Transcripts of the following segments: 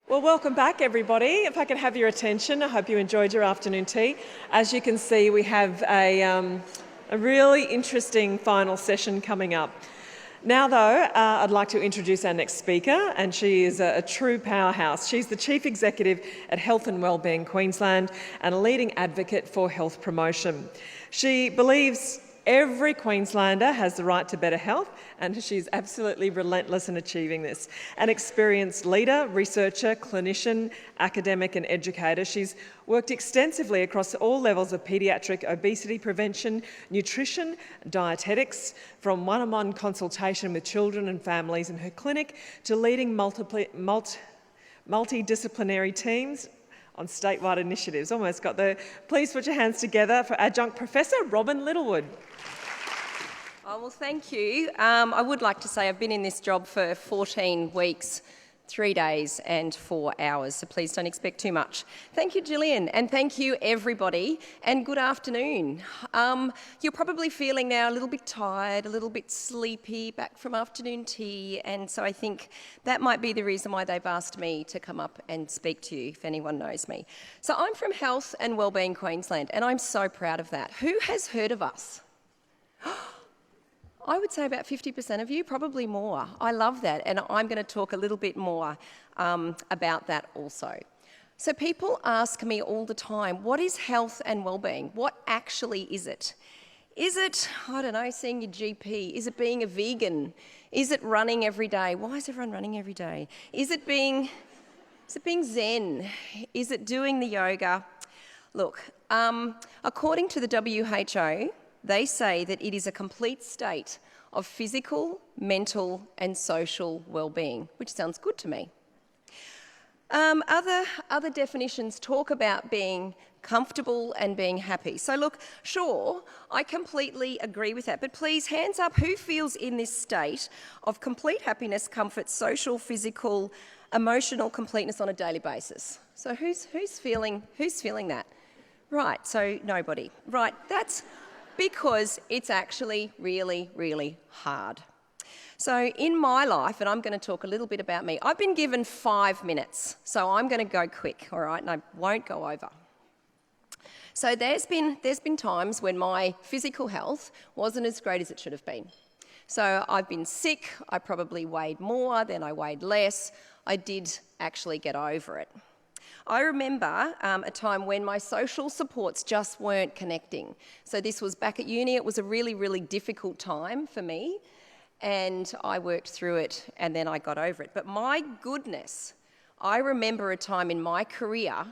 Well, welcome back, everybody. If I can have your attention, I hope you enjoyed your afternoon tea. As you can see, we have a really interesting final session coming up. Now, though, I'd like to introduce our next speaker, and she is a true powerhouse. She's the Chief Executive at Health and Wellbeing Queensland and a leading advocate for health promotion. She believes every Queenslander has the right to better health, and she's absolutely relentless in achieving this. An experienced leader, researcher, clinician, academic and educator, she's worked extensively across all levels of paediatric obesity prevention, nutrition, dietetics, from one-on-one consultation with children and families in her clinic to leading multidisciplinary teams on statewide initiatives. Almost got there. Please put your hands together for Adjunct Professor Robyn Littlewood. Oh, well, thank you. I would like to say I've been in this job for 14 weeks, 3 days and 4 hours, so please don't expect too much. Thank you, Gillian, and thank you, everybody, and good afternoon. You're probably feeling now a little bit tired, a little bit sleepy, back from afternoon tea, and so I think that might be the reason why they've asked me to come up and speak to you, if anyone knows me. So I'm from Health and Wellbeing Queensland, and I'm so proud of that. Who has heard of us? I would say about 50% of you, probably more. I love that, and I'm going to talk a little bit more about that also. So people ask me all the time, what is health and wellbeing? What actually is it? Is it, I don't know, seeing your GP? Is it being a vegan? Is it running every day? Why is everyone running every day? Is it being Zen? Is it doing the yoga? Look, according to the WHO, they say that it is a complete state of physical, mental and social well-being, which sounds good to me. Other definitions talk about being comfortable and being happy. So look, sure, I completely agree with that, but please, hands up, who feels in this state of complete happiness, comfort, social, physical, emotional completeness on a daily basis? So who's feeling that? Right, so nobody. Right, that's because it's actually really, really hard. So in my life, and I'm going to talk a little bit about me, I've been given 5 minutes, so I'm going to go quick, all right, and I won't go over. So there's been times when my physical health wasn't as great as it should have been. So I've been sick, I probably weighed more, then I weighed less. I did actually get over it. I remember a time when my social supports just weren't connecting. So this was back at uni. It was a really, really difficult time for me, and I worked through it and then I got over it. But my goodness, I remember a time in my career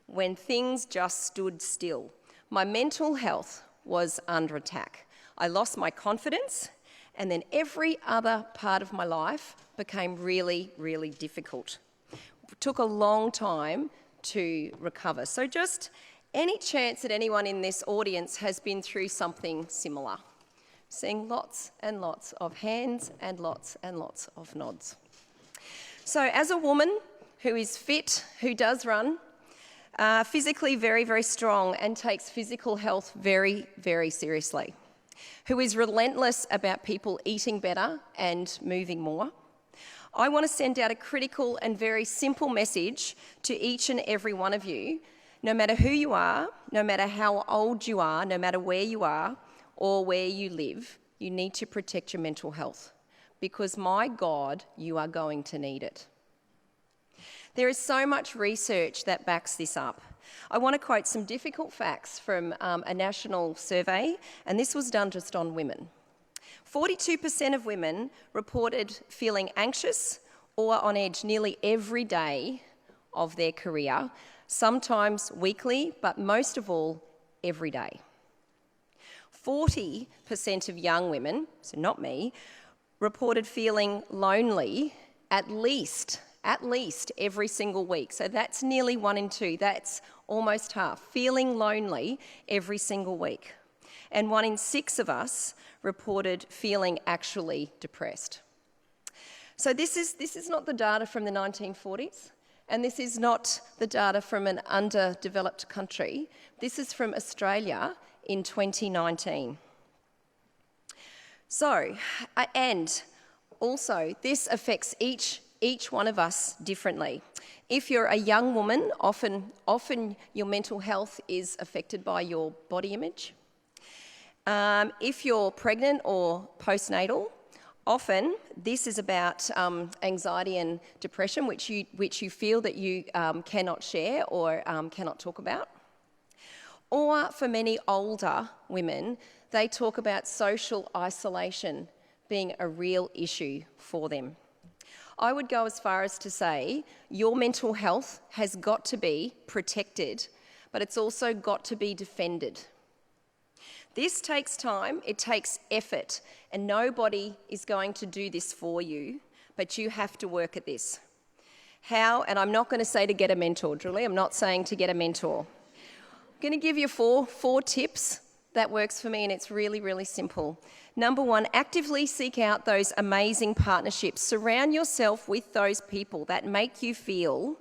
when things just stood still. My mental health was under attack. I lost my confidence, and then every other part of my life became really, really difficult. It took a long time to recover. So just any chance that anyone in this audience has been through something similar? Seeing lots and lots of hands and lots of nods. So as a woman who is fit, who does run, physically very, very strong and takes physical health very, very seriously, who is relentless about people eating better and moving more, I want to send out a critical and very simple message to each and every one of you. No matter who you are, no matter how old you are, no matter where you are or where you live, you need to protect your mental health, because my God, you are going to need it. There is so much research that backs this up. I want to quote some difficult facts from a national survey, and this was done just on women. 42% of women reported feeling anxious or on edge nearly every day of their career, sometimes weekly, but most of all, every day. 40% of young women, so not me, reported feeling lonely at least every single week. So that's nearly 1 in 2. That's almost half. Feeling lonely every single week. And 1 in 6 of us reported feeling actually depressed. So this is not the data from the 1940s, and this is not the data from an underdeveloped country. This is from Australia in 2019. So, and also this affects each each one of us differently. If you're a young woman, often your mental health is affected by your body image. If you're pregnant or postnatal, often this is about anxiety and depression, which you feel that you cannot share or cannot talk about. Or for many older women, they talk about social isolation being a real issue for them. I would go as far as to say your mental health has got to be protected, but it's also got to be defended. This takes time, it takes effort, and nobody is going to do this for you, but you have to work at this. How? And I'm not going to say to get a mentor, Julie. I'm not saying to get a mentor. I'm going to give you four tips that works for me, and it's really, really simple. Number one, actively seek out those amazing partnerships. Surround yourself with those people that make you feel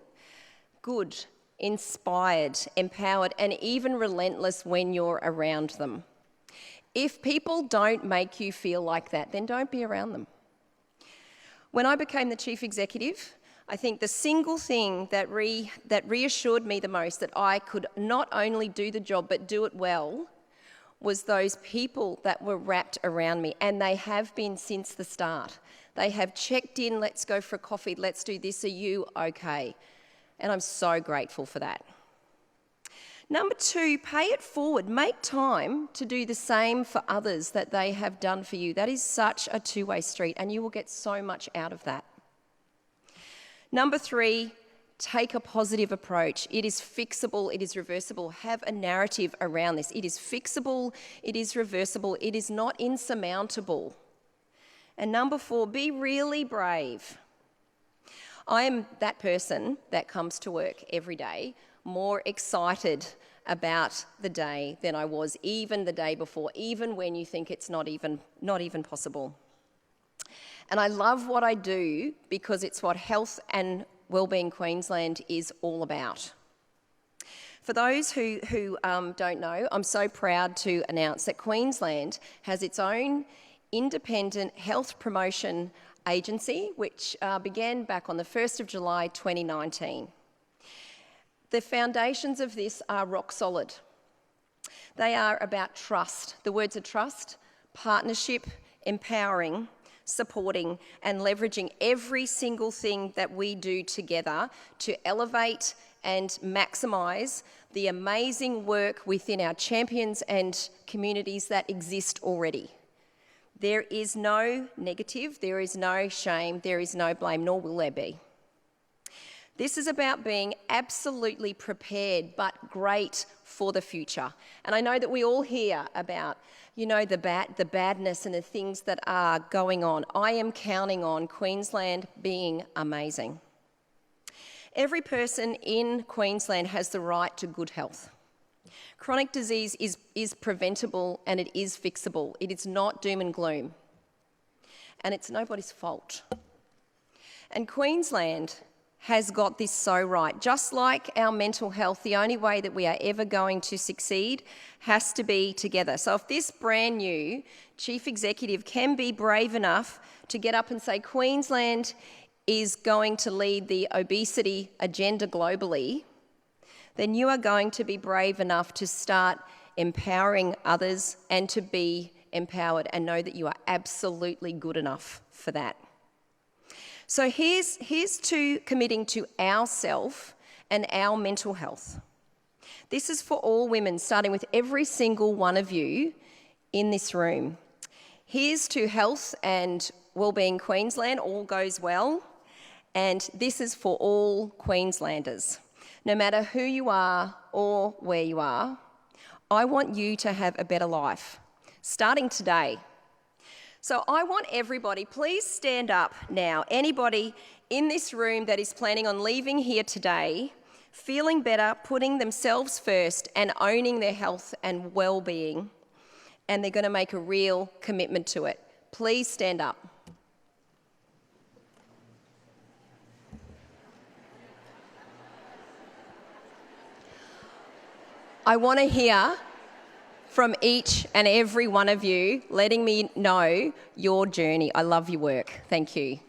good, inspired, empowered, and even relentless when you're around them. If people don't make you feel like that, then don't be around them. When I became the chief executive, I think the single thing that reassured me the most that I could not only do the job but do it well was those people that were wrapped around me, and they have been since the start. They have checked in, let's go for a coffee, let's do this, are you okay? And I'm so grateful for that. Number two, pay it forward. Make time to do the same for others that they have done for you. That is such a two-way street, and you will get so much out of that. Number three, take a positive approach. It is fixable, it is reversible. Have a narrative around this. It is fixable, it is reversible, it is not insurmountable. And number four, be really brave. I am that person that comes to work every day more excited about the day than I was even the day before, even when you think it's not even possible. And I love what I do because it's what Health and Wellbeing Queensland is all about. For those who don't know, I'm so proud to announce that Queensland has its own independent health promotion agency, which began back on the 1st of July 2019. The foundations of this are rock solid. They are about trust. The words are trust, partnership, empowering, supporting, and leveraging every single thing that we do together to elevate and maximise the amazing work within our champions and communities that exist already. There is no negative, there is no shame, there is no blame, nor will there be. This is about being absolutely prepared but great for the future. And I know that we all hear about, the badness and the things that are going on. I am counting on Queensland being amazing. Every person in Queensland has the right to good health. Chronic disease is preventable and it is fixable. It is not doom and gloom. And it's nobody's fault. And Queensland has got this so right. Just like our mental health, the only way that we are ever going to succeed has to be together. So if this brand new chief executive can be brave enough to get up and say Queensland is going to lead the obesity agenda globally, then you are going to be brave enough to start empowering others and to be empowered and know that you are absolutely good enough for that. So here's to committing to ourself and our mental health. This is for all women, starting with every single one of you in this room. Here's to Health and Wellbeing Queensland, all goes well. And this is for all Queenslanders. No matter who you are or where you are, I want you to have a better life, starting today. So I want everybody, please stand up now. Anybody in this room that is planning on leaving here today, feeling better, putting themselves first and owning their health and well-being, and they're going to make a real commitment to it. Please stand up. I want to hear from each and every one of you letting me know your journey. I love your work. Thank you.